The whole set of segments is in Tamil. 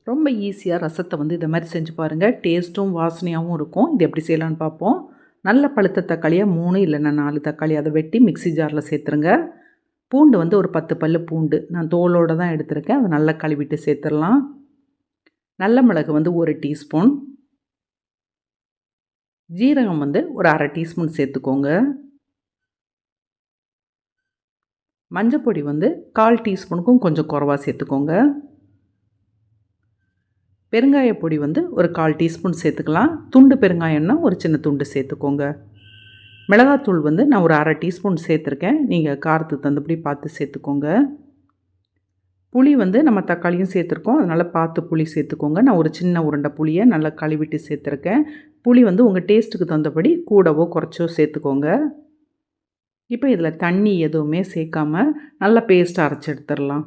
ரொம்ப ஈஸியாக ரசத்தை வந்து இதை மாதிரி செஞ்சு பாருங்கள். டேஸ்ட்டும் வாசனையாகவும் இருக்கும். இது எப்படி செய்யலான்னு பார்ப்போம். நல்ல பழுத்த தக்காளியாக 3 இல்லைன்னா 4 தக்காளி அதை வெட்டி மிக்ஸி ஜாரில் சேர்த்துருங்க. பூண்டு வந்து ஒரு 10 பல்லு பூண்டு நான் தோலோடு தான் எடுத்திருக்கேன். அதை நல்லா கழுவிட்டு சேர்த்துடலாம். நல்ல மிளகு வந்து 1 டீஸ்பூன், ஜீரகம் வந்து ஒரு 1/2 டீஸ்பூன் சேர்த்துக்கோங்க. மஞ்சப்பொடி வந்து 1/4 டீஸ்பூனுக்கும் கொஞ்சம் குறைவா சேர்த்துக்கோங்க. பெருங்காய பொடி வந்து ஒரு 1/4 டீஸ்பூன் சேர்த்துக்கலாம். துண்டு பெருங்காயம்னா ஒரு சின்ன துண்டு சேர்த்துக்கோங்க. மிளகாத்தூள் வந்து நான் ஒரு 1/2 டீஸ்பூன் சேர்த்துருக்கேன். நீங்கள் காரத்துக்கு தகுந்தபடி பார்த்து சேர்த்துக்கோங்க. புளி வந்து நம்ம தக்காளியும் சேர்த்துருக்கோம், அதனால் பார்த்து புளி சேர்த்துக்கோங்க. நான் ஒரு சின்ன உருண்டை புளியை நல்லா கழுவிட்டு சேர்த்துருக்கேன். புளி வந்து உங்கள் டேஸ்ட்டுக்கு தகுந்தபடி கூடவோ குறைச்சோ சேர்த்துக்கோங்க. இப்போ இதில் தண்ணி எதுவுமே சேர்க்காம நல்லா பேஸ்ட்டாக அரைச்சி எடுத்துடலாம்.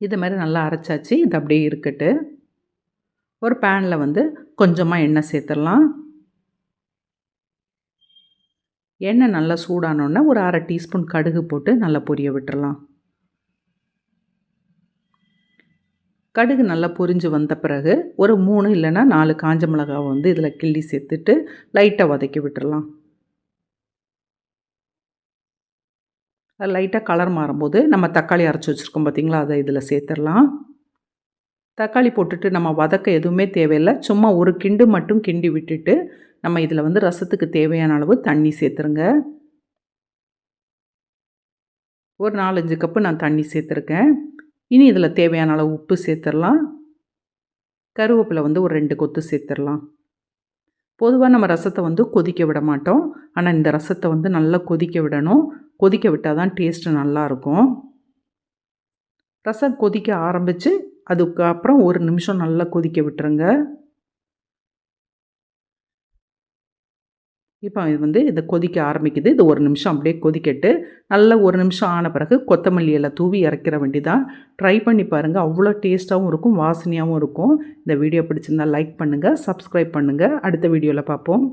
இது மாதிரி நல்லா அரைச்சாச்சு. இது அப்படியே இருக்கட்டு. ஒரு பேனில் வந்து கொஞ்சமாக எண்ணெய் சேர்த்துடலாம். எண்ணெய் நல்லா சூடானோடனே ஒரு 1/2 டீஸ்பூன் கடுகு போட்டு நல்லா பொரிய விட்டுறலாம். கடுகு நல்லா பொரிஞ்சு வந்த பிறகு ஒரு 3 இல்லைன்னா 4 காஞ்ச மிளகாவை வந்து இதில் கிள்ளி சேர்த்துட்டு லைட்டாக வதக்கி விட்டுறலாம். அது லைட்டாக கலர் மாறும்போது நம்ம தக்காளி அரைச்சி வச்சுருக்கோம் பார்த்திங்களா, அதை இதில் சேர்த்துடலாம். தக்காளி போட்டுட்டு நம்ம வதக்க எதுவுமே தேவையில்லை. சும்மா ஒரு கிண்டு மட்டும் கிண்டி விட்டுட்டு நம்ம இதில் வந்து ரசத்துக்கு தேவையான அளவு தண்ணி சேர்த்துருங்க. ஒரு 4-5 கப்பு நான் தண்ணி சேர்த்துருக்கேன். இனி இதில் தேவையான அளவு உப்பு சேர்த்துடலாம். கருவேப்பிலை வந்து ஒரு 2 கொத்து சேர்த்துடலாம். பொதுவாக நம்ம ரசத்தை வந்து கொதிக்க விட மாட்டோம். ஆனால் இந்த ரசத்தை வந்து நல்லா கொதிக்க விடணும். கொதிக்க விட்டால் தான் டேஸ்ட்டு நல்லாயிருக்கும். ரசம் கொதிக்க ஆரம்பித்து அதுக்கப்புறம் 1 நிமிஷம் நல்லா கொதிக்க விட்டுருங்க. இப்போ இது வந்து இதை கொதிக்க ஆரம்பிக்குது. இது 1 நிமிஷம் அப்படியே கொதிக்கட்டு. நல்லா 1 நிமிஷம் ஆன பிறகு கொத்தமல்லி இலை தூவி இறக்கிற வேண்டியதான். ட்ரை பண்ணி பாருங்கள். அவ்வளோ டேஸ்ட்டாகவும் இருக்கும், வாசனையாகவும் இருக்கும். இந்த வீடியோ பிடிச்சிருந்தால் லைக் பண்ணுங்கள், சப்ஸ்கிரைப் பண்ணுங்கள். அடுத்த வீடியோவில் பார்ப்போம்.